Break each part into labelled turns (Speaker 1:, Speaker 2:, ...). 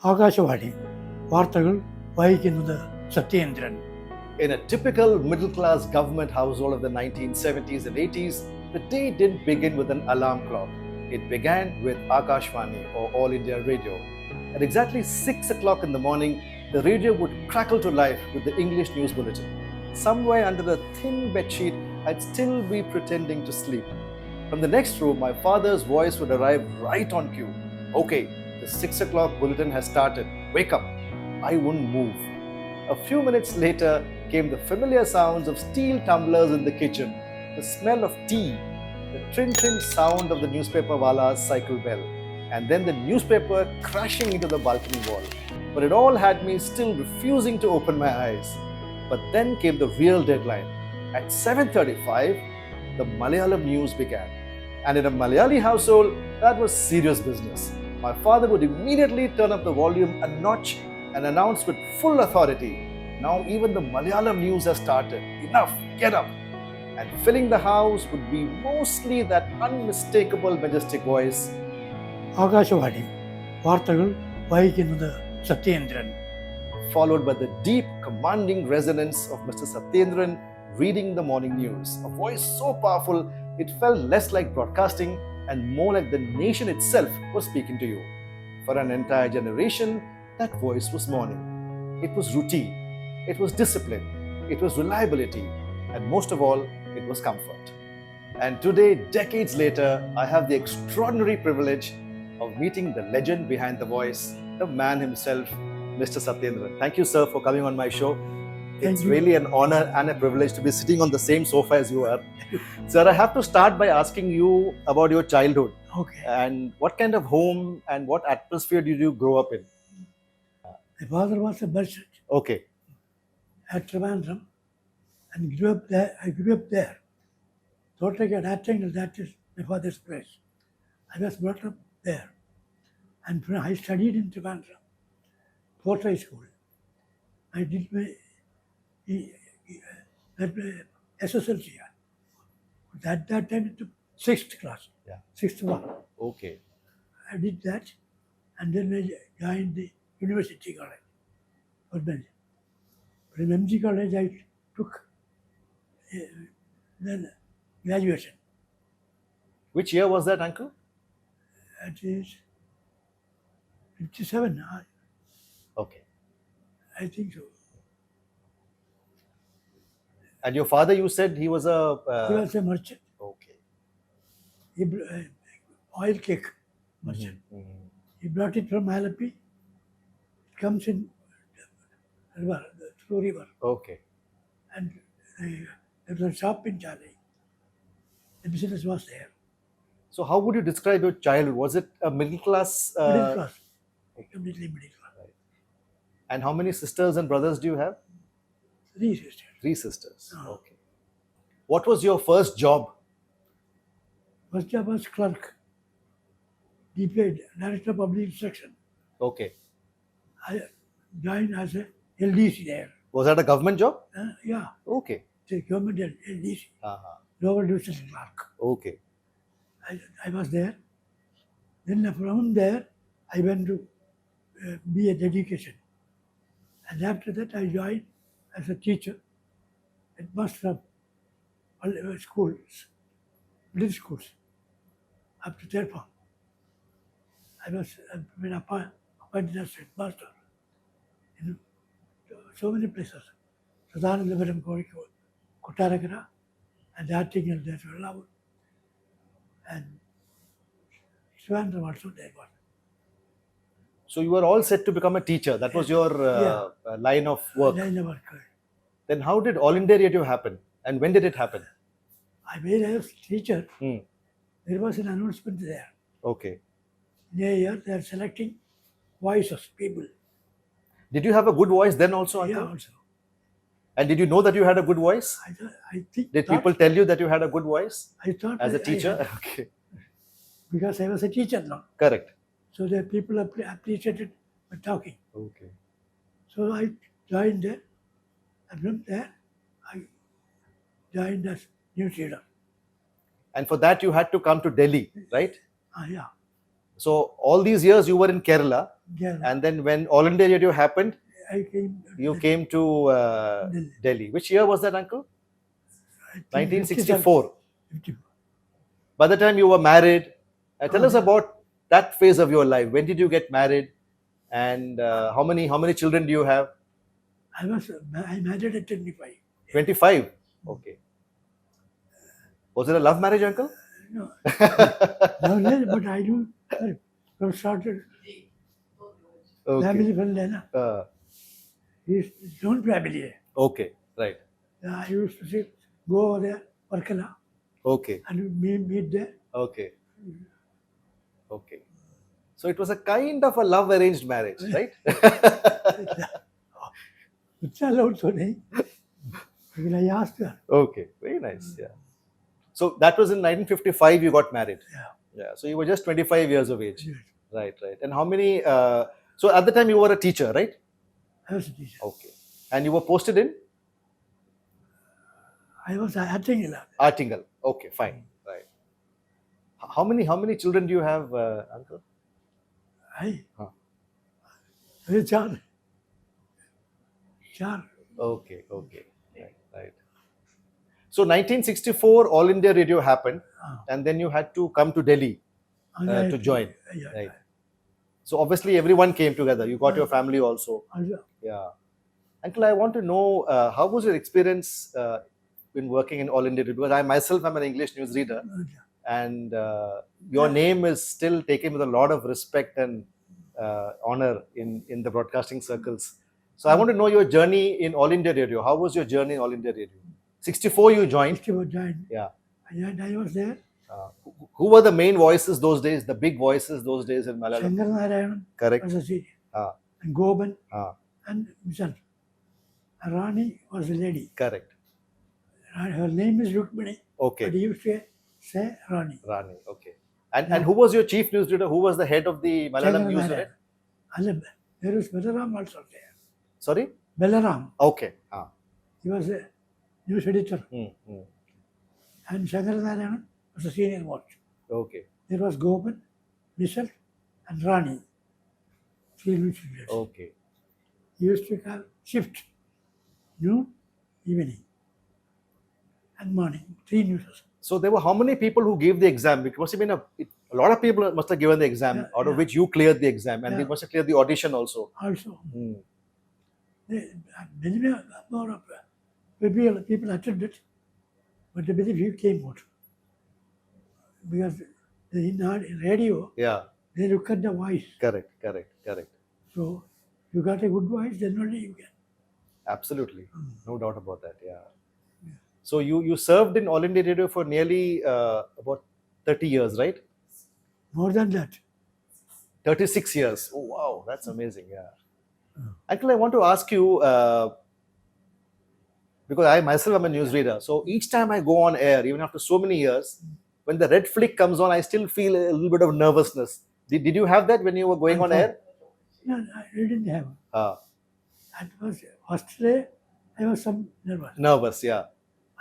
Speaker 1: ആകാശവാണി വാർത്തകൾ വായിക്കുന്നത് Sathyendran.
Speaker 2: In a typical middle-class government household of the 1970s and 80s, the day didn't begin with an alarm clock. It began with Akashvani, or All India Radio. At exactly 6 o'clock in the morning, the radio would crackle to life with the English news bulletin. Somewhere under a thin bedsheet, I'd still be pretending to sleep. From the next room, my father's voice would arrive right on cue. Okay, the 6 o'clock bulletin has started. Wake up. I wouldn't move. A few minutes later came the familiar sounds of steel tumblers in the kitchen, the smell of tea, the trin-trin sound of the newspaper wala's cycle bell, and then the newspaper crashing into the balcony wall. But it all had me still refusing to open my eyes. But then came the real deadline. At 7:35, the Malayalam news began. And in a Malayali household, that was serious business. My father would immediately turn up the volume a notch and announce with full authority, "Now even the Malayalam news has started. Enough, get up." And filling the house would be mostly that unmistakable majestic voice,
Speaker 1: Akashvani വാർത്തകൾ വായിക്കുന്നത് Sathyendran.
Speaker 2: followed by the deep, commanding resonance of Mr. Satyendran reading the morning news. A voice so powerful, it felt less like broadcasting and more like the nation itself was speaking to you. For an entire generation, that voice was morning. It was routine, it was discipline, it was reliability, and most of all, it was comfort. And today, decades later, I have the extraordinary privilege of meeting the legend behind the voice, the man himself, Mr. Satyendran. Thank you, sir, for coming on my show. It's really an honor and a privilege to be sitting on the same sofa as you are. Sir, I have to start by asking you about your childhood.
Speaker 1: Okay.
Speaker 2: And what kind of home and what atmosphere did you grow up in?
Speaker 1: My father was a merchant
Speaker 2: Okay.
Speaker 1: at Trivandrum and grew up there. I grew up there. Thought like at Attingal, that is my father's place. I was brought up there. And I studied in Trivandrum, Port High School. I did my SSLC. At that time, it took 6th class,
Speaker 2: Yeah.
Speaker 1: 6th one.
Speaker 2: Okay.
Speaker 1: I did that, and then I joined the University College. From MG College, I took then graduation.
Speaker 2: Which year was that, uncle?
Speaker 1: That is 57,
Speaker 2: Okay.
Speaker 1: I think so.
Speaker 2: And your father, you said he was a.
Speaker 1: He was a merchant.
Speaker 2: Okay.
Speaker 1: He oil cake merchant.
Speaker 2: Mhm.
Speaker 1: He brought it from Malapi. It comes in river, through river.
Speaker 2: Okay.
Speaker 1: And there was a shop in Chennai. The business was there.
Speaker 2: So, how would you describe your childhood? Was it a middle class?
Speaker 1: Middle class. Completely middle class.
Speaker 2: And how many sisters and brothers do you have?
Speaker 1: 3 sisters.
Speaker 2: 3 sisters.
Speaker 1: Oh.
Speaker 2: Okay. What was your first job?
Speaker 1: First job was clerk. DPI, Director of Public Instruction.
Speaker 2: Okay.
Speaker 1: I joined as a LDC there.
Speaker 2: Was that a government job?
Speaker 1: Yeah,
Speaker 2: Okay.
Speaker 1: the government LDC,
Speaker 2: Uh-huh.
Speaker 1: Lower Division Clerk.
Speaker 2: Okay.
Speaker 1: I was there. Then from there, I went to BA Education. And after that, I joined as a teacher at master of schools, middle schools, up to 3rd form. I was been appointed as headmaster in so many places. Satyendran, Kottarakara, and Attingal, that were allowed. And Trivandrum also there was.
Speaker 2: So you were all set to become a teacher. That was your line of work.
Speaker 1: Line of work.
Speaker 2: Then how did All India Radio happen? And when did it happen?
Speaker 1: When I was teacher,
Speaker 2: Hmm.
Speaker 1: there was an announcement there.
Speaker 2: Okay.
Speaker 1: In a year, they are selecting voices, people.
Speaker 2: Did you have a good voice then also, uncle?
Speaker 1: Yeah, also.
Speaker 2: And did you know that you had a good voice?
Speaker 1: I think.
Speaker 2: Did people tell you that you had a good voice
Speaker 1: I thought
Speaker 2: as a teacher? Okay.
Speaker 1: Because I was a teacher now.
Speaker 2: Correct.
Speaker 1: So the people appreciated my talking.
Speaker 2: Okay.
Speaker 1: So I joined there. And from there, I joined as newsreader.
Speaker 2: And for that you had to come to Delhi, right?
Speaker 1: Yeah.
Speaker 2: So all these years you were in Kerala.
Speaker 1: Kerala.
Speaker 2: And then when All India Radio happened,
Speaker 1: I came.
Speaker 2: you came to
Speaker 1: Delhi.
Speaker 2: Delhi. Which year was that, uncle?
Speaker 1: I think
Speaker 2: 1964.
Speaker 1: 54.
Speaker 2: By the time you were married, tell us
Speaker 1: yeah.
Speaker 2: about that phase of your life. When did you get married, and how many children do you have?
Speaker 1: I married at 25.
Speaker 2: 25. Okay. Was it a love marriage, uncle?
Speaker 1: No, no, but I do. From started
Speaker 2: Okay.
Speaker 1: family friend. He's known family.
Speaker 2: Okay. Right.
Speaker 1: I used to go over there, Varkala,
Speaker 2: Okay.
Speaker 1: and meet there.
Speaker 2: Okay. Okay. So it was a kind of a love arranged marriage, right?
Speaker 1: It's allowed so nahi. Because I asked her.
Speaker 2: Okay. Very nice. Yeah. So that was in 1955 you got married.
Speaker 1: Yeah.
Speaker 2: Yeah. So you were just 25 years of age.
Speaker 1: Yes.
Speaker 2: Right. Right. And how many? So at the time you were a teacher, right?
Speaker 1: I was a teacher.
Speaker 2: Okay. And you were posted in
Speaker 1: I was acting a lot.
Speaker 2: Artingal. Okay. Fine. Right. How many children do you have, uncle?
Speaker 1: I.
Speaker 2: Huh.
Speaker 1: Char.
Speaker 2: Okay. Okay. Right. Right. So 1964 All India Radio happened, and then you had to come to Delhi to join.
Speaker 1: Yeah.
Speaker 2: Right. So obviously everyone came together. You got your family also. Yeah. Uncle, I want to know how was your experience in working in All India Radio? Because I myself am an English newsreader, and your name is still taken with a lot of respect and honor in the broadcasting circles. So I want to know your journey in All India Radio. How was your journey in All India Radio? 64 you joined. Yeah.
Speaker 1: And I was there.
Speaker 2: Who were the main voices those days, the big voices those days in Malayalam?
Speaker 1: Shankaranarayanan
Speaker 2: Correct.
Speaker 1: was a senior. And Goban
Speaker 2: Ah,
Speaker 1: and Misal. Rani was a lady.
Speaker 2: correct.
Speaker 1: Her name is Rukmini. But
Speaker 2: Okay.
Speaker 1: he used to say Rani.
Speaker 2: Rani. Okay. And who was your chief newsreader? Who was the head of the Malayalam news unit?
Speaker 1: And there was Balaram also there.
Speaker 2: Sorry?
Speaker 1: Balaram.
Speaker 2: Okay.
Speaker 1: He was a news editor. And Shankaranarayanan was a senior most.
Speaker 2: Okay.
Speaker 1: There was Goban, Misal, and Rani. Three news editors.
Speaker 2: Okay.
Speaker 1: He used to have shift. Noon, evening, and morning. 3 news.
Speaker 2: So there were how many people who gave the exam? It must have been a lot of people must have given the exam, out of which you cleared the exam, and they must have cleared the audition also.
Speaker 1: Also, many more of people attended, but very few came out. Because in radio,
Speaker 2: Yeah.
Speaker 1: they look at the voice.
Speaker 2: Correct.
Speaker 1: So, you got a good voice, then only you can.
Speaker 2: Absolutely. No doubt about that. Yeah. So you served in All India Radio for nearly about 30 years, right?
Speaker 1: More than that.
Speaker 2: 36 years. Oh, wow. That's amazing. Yeah. Uncle, I want to ask you, because I myself am a newsreader. So each time I go on air, even after so many years, when the red flick comes on, I still feel a little bit of nervousness. Did you have that when you were going on air?
Speaker 1: No, I didn't have. That was first day, I was some nervous.
Speaker 2: Nervous, yeah.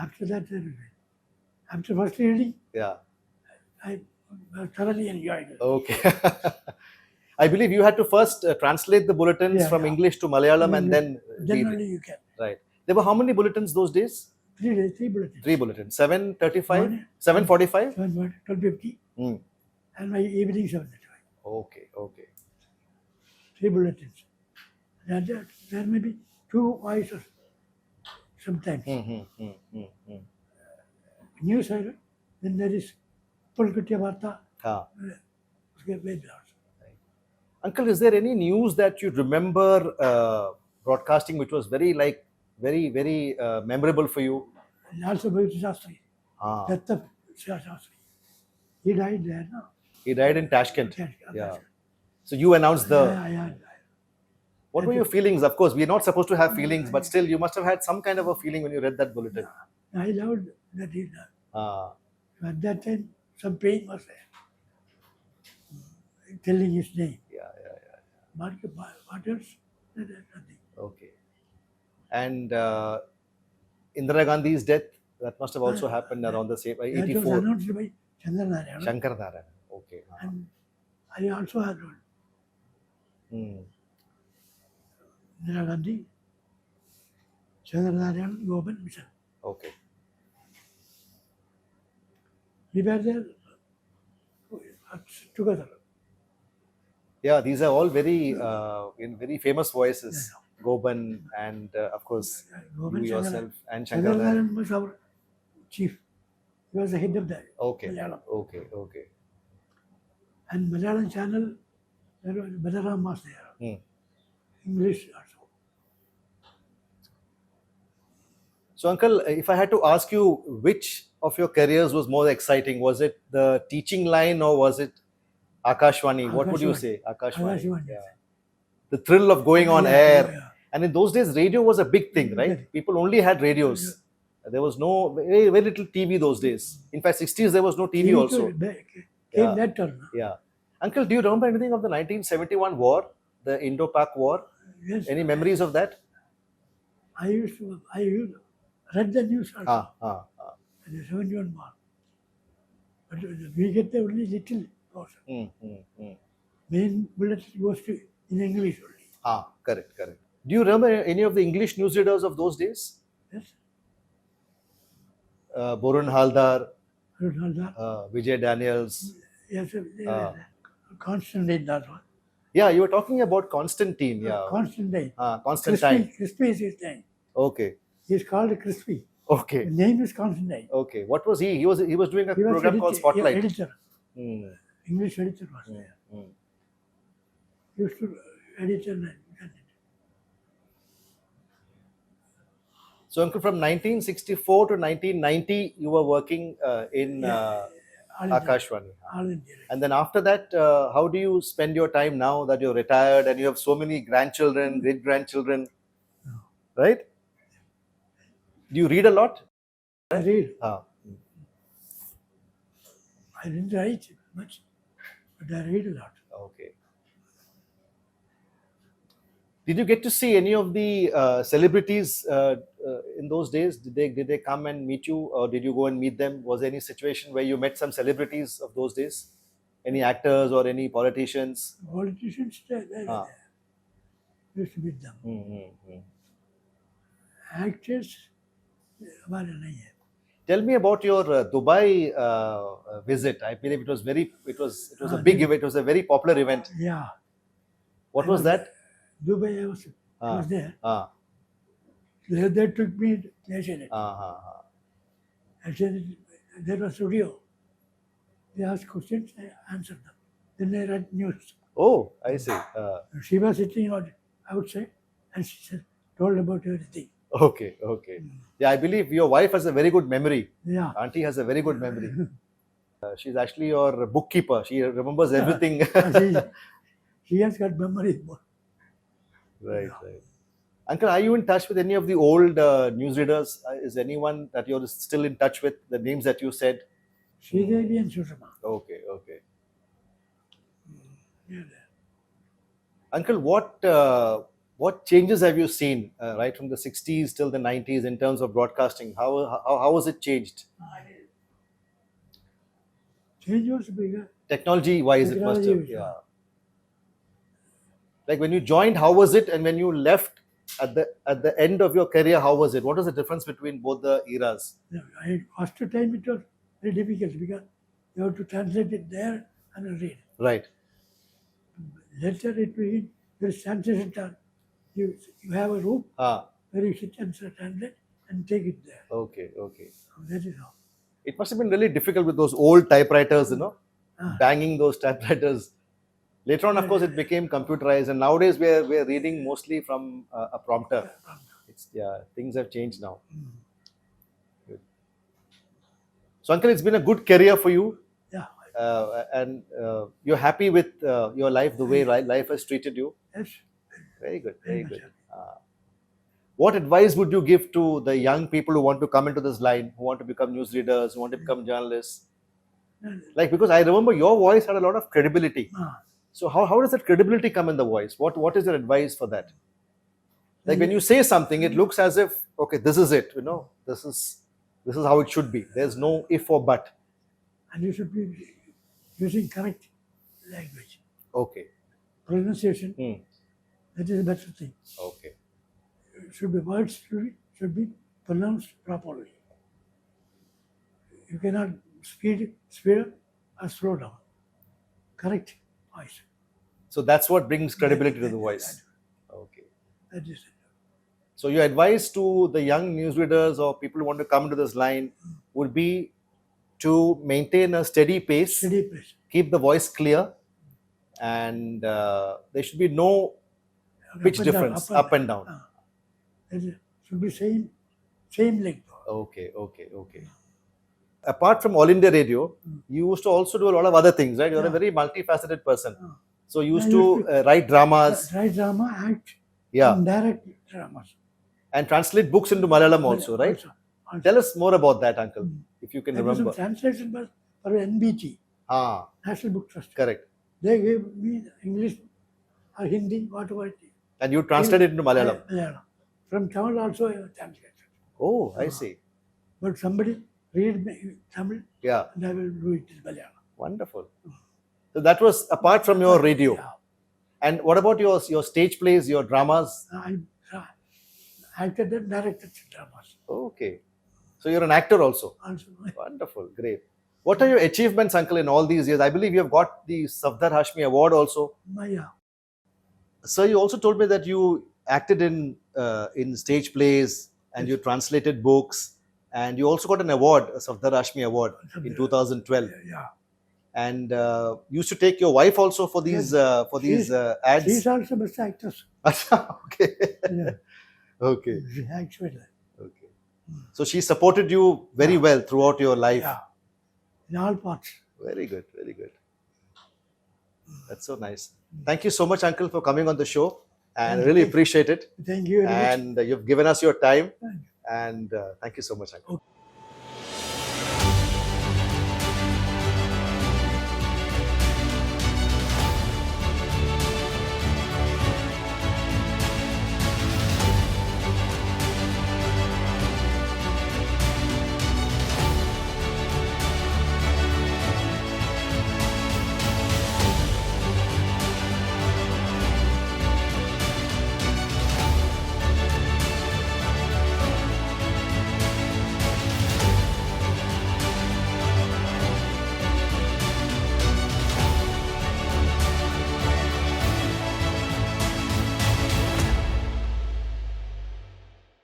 Speaker 1: After that, after first reading,
Speaker 2: Yeah.
Speaker 1: I thoroughly enjoyed it.
Speaker 2: Okay. I believe you had to first translate the bulletins from English to Malayalam and then
Speaker 1: Then
Speaker 2: read
Speaker 1: only
Speaker 2: it.
Speaker 1: you can.
Speaker 2: Right. There were how many bulletins those days?
Speaker 1: 3 days, 3 bulletins.
Speaker 2: 3 bulletins. 7:35,
Speaker 1: Morning.
Speaker 2: 7:45.
Speaker 1: 12:50, and my evening 7:35.
Speaker 2: Okay.
Speaker 1: 3 bulletins. And there may be 2 voices sometimes. News item, then there is Pulkutya Varta.
Speaker 2: Uncle, is there any news that you remember broadcasting which was very memorable for you?
Speaker 1: And also Bhavita Shastri. Death of Shastri. He died there, no?
Speaker 2: He died in Tashkent.
Speaker 1: Tashkent.
Speaker 2: Yeah. So you announced the.
Speaker 1: Yeah.
Speaker 2: What were your feelings? Of course, we're not supposed to have feelings, but still, you must have had some kind of a feeling when you read that bulletin.
Speaker 1: I loved that he died. At that time, some pain was there. Telling his name.
Speaker 2: Yeah.
Speaker 1: What else? Nothing.
Speaker 2: Okay. And Indira Gandhi's death, that must have also happened around the same,
Speaker 1: That was
Speaker 2: 84.
Speaker 1: announced by Chandranarayanan.
Speaker 2: Shankar Narayan. Okay.
Speaker 1: And I also had one.
Speaker 2: Mm.
Speaker 1: Indira Gandhi, Satyendran, Goban, Mission.
Speaker 2: Okay.
Speaker 1: We were there together.
Speaker 2: Yeah, these are all very famous voices. Goban and of course
Speaker 1: Goban
Speaker 2: you yourself and Shankar.
Speaker 1: Satyendran was our chief. He was the head of that.
Speaker 2: Okay.
Speaker 1: Malayalam.
Speaker 2: Okay. Okay.
Speaker 1: And Malayalam channel, there was Balaram was there.
Speaker 2: Hmm.
Speaker 1: English also.
Speaker 2: So, Uncle, if I had to ask you which of your careers was more exciting, was it the teaching line or was it Akashwani? What would you
Speaker 1: Akashvani.
Speaker 2: say? Akashwani.
Speaker 1: Akashvani.
Speaker 2: Yeah. The thrill of going on
Speaker 1: Yeah,
Speaker 2: air.
Speaker 1: yeah.
Speaker 2: And in those days, radio was a big thing, right?
Speaker 1: Yeah.
Speaker 2: People only had radios. There was very little TV those days. In fact, 60s there was no TV also.
Speaker 1: Came
Speaker 2: Yeah.
Speaker 1: that turn.
Speaker 2: Yeah. Uncle, do you remember anything of the 1971 war, the Indo-Pak war?
Speaker 1: Yes.
Speaker 2: Any memories of that?
Speaker 1: I used to read the news also. The 71 war. But we get the only little portion. Main bullet goes to in English only.
Speaker 2: Correct. Do you remember any of the English newsreaders of those days?
Speaker 1: Yes.
Speaker 2: Borun Haldar,
Speaker 1: Ronaldo.
Speaker 2: Vijay Daniels.
Speaker 1: Yes. Constantine, that one.
Speaker 2: Yeah, you were talking about Constantine. Yeah.
Speaker 1: Constantine.
Speaker 2: Constantine.
Speaker 1: Crispy is his name.
Speaker 2: Okay.
Speaker 1: He's called Crispy.
Speaker 2: Okay.
Speaker 1: The name is Constantine.
Speaker 2: Okay. What was he? He was doing a
Speaker 1: He was
Speaker 2: program called Spotlight.
Speaker 1: editor.
Speaker 2: Hmm.
Speaker 1: English editor was there. He used to edit and
Speaker 2: So, Uncle, from 1964 to 1990, you were working in Akashwani.
Speaker 1: All India.
Speaker 2: And then after that, how do you spend your time now that you're retired and you have so many grandchildren, great-grandchildren? Right? Do you read a lot?
Speaker 1: I read.
Speaker 2: Ah.
Speaker 1: I didn't write much, but I read a lot.
Speaker 2: Okay. Did you get to see any of the celebrities in those days? Did they come and meet you, or did you go and meet them? Was there any situation where you met some celebrities of those days? Any actors or any politicians?
Speaker 1: Politicians, they used to meet them. Actors, हमारे नहीं है.
Speaker 2: Tell me about your Dubai visit. I believe it was a big event. It was a very popular event.
Speaker 1: Yeah.
Speaker 2: What was that?
Speaker 1: Dubai, I was there.
Speaker 2: Ah.
Speaker 1: They took me nationally. I said, there was studio. They asked questions, I answered them. Then they read news.
Speaker 2: Oh, I see.
Speaker 1: She was sitting outside and she said, told about everything.
Speaker 2: Okay. Yeah, I believe your wife has a very good memory.
Speaker 1: Yeah.
Speaker 2: Auntie has a very good memory. She's actually your bookkeeper. She remembers everything.
Speaker 1: She has got memory.
Speaker 2: Right. Uncle, are you in touch with any of the old newsreaders? Is anyone that you're still in touch with? The names that you said?
Speaker 1: Sridevi and Sushma.
Speaker 2: Okay.
Speaker 1: Yeah.
Speaker 2: Uncle, what changes have you seen right from the 60s till the 90s in terms of broadcasting? How has it changed?
Speaker 1: Change was bigger.
Speaker 2: Technology-wise, it must have.
Speaker 1: Technology-wise,
Speaker 2: Yeah. Like when you joined, how was it? And when you left at the end of your career, how was it? What was the difference between both the eras?
Speaker 1: First time it was very difficult because you have to translate it there and read.
Speaker 2: Right.
Speaker 1: Later it became there is translation time. You have a room where you sit and translate and take it there.
Speaker 2: Okay.
Speaker 1: So that is how.
Speaker 2: It must have been really difficult with those old typewriters, banging those typewriters. Later on, of course, it became computerized, and nowadays we're reading mostly from a prompter. Things have changed now. Good. So, Uncle, it's been a good career for you.
Speaker 1: Yeah.
Speaker 2: And you're happy with your life, the way life has treated you.
Speaker 1: Yes.
Speaker 2: Very good.
Speaker 1: Very good.
Speaker 2: What advice would you give to the young people who want to come into this line, who want to become newsreaders, who want to become journalists? Because I remember your voice had a lot of credibility. So how does that credibility come in the voice? What is your advice for that? Like when you say something, it looks as if, okay, this is it. This is how it should be. There's no if or but.
Speaker 1: And you should be using correct language.
Speaker 2: Okay.
Speaker 1: pronunciation,
Speaker 2: Hmm.
Speaker 1: that is a better thing.
Speaker 2: Okay.
Speaker 1: Words should be pronounced properly. You cannot speed up or slow down. Correct voice.
Speaker 2: So that's what brings credibility to the voice. Okay.
Speaker 1: That is it.
Speaker 2: So your advice to the young newsreaders or people who want to come into this line would be to maintain a steady pace,
Speaker 1: Steady pace.
Speaker 2: keep the voice clear, and there should be no pitch
Speaker 1: Up and down,
Speaker 2: difference, up and down.
Speaker 1: It should be same length.
Speaker 2: Okay. Apart from All India Radio, you used to also do a lot of other things, right? You're a very multifaceted person. So you used to write dramas,
Speaker 1: Write drama, act,
Speaker 2: yeah,
Speaker 1: and direct dramas.
Speaker 2: and translate books into Malayalam also, right?
Speaker 1: Also.
Speaker 2: Tell us more about that, Uncle, if you can
Speaker 1: There was some
Speaker 2: remember.
Speaker 1: translation was for NBT,
Speaker 2: Ah,
Speaker 1: National Book Trust.
Speaker 2: correct.
Speaker 1: They gave me English or Hindi, whatever it is.
Speaker 2: And you translate it into Malayalam.
Speaker 1: Malayalam. From Tamil also I translated.
Speaker 2: Oh, I see.
Speaker 1: But somebody read me Tamil
Speaker 2: Yeah,
Speaker 1: and I will do it in Malayalam.
Speaker 2: wonderful. So that was apart from your radio.
Speaker 1: Yeah.
Speaker 2: And what about your stage plays, your dramas?
Speaker 1: I acted and directed dramas.
Speaker 2: Okay. So you're an actor also.
Speaker 1: Also,
Speaker 2: Wonderful, great. What are your achievements, Uncle, in all these years? I believe you have got the Safdar Hashmi Award also.
Speaker 1: yeah.
Speaker 2: Sir, you also told me that you acted in stage plays and you translated books, and you also got an award, a Safdar Hashmi Award, in 2012.
Speaker 1: Yeah.
Speaker 2: And you used to take your wife also for these ads.
Speaker 1: She's also best actress.
Speaker 2: Okay.
Speaker 1: Yeah.
Speaker 2: Okay.
Speaker 1: Actually.
Speaker 2: Okay. So she supported you very well throughout your life.
Speaker 1: Yeah. In all parts.
Speaker 2: Very good, very good. That's so nice. Thank you so much, Uncle, for coming on the show. And I really appreciate it.
Speaker 1: Thank you very much.
Speaker 2: And you've given us your time.
Speaker 1: Thank you.
Speaker 2: And thank you so much, Uncle.
Speaker 1: Okay.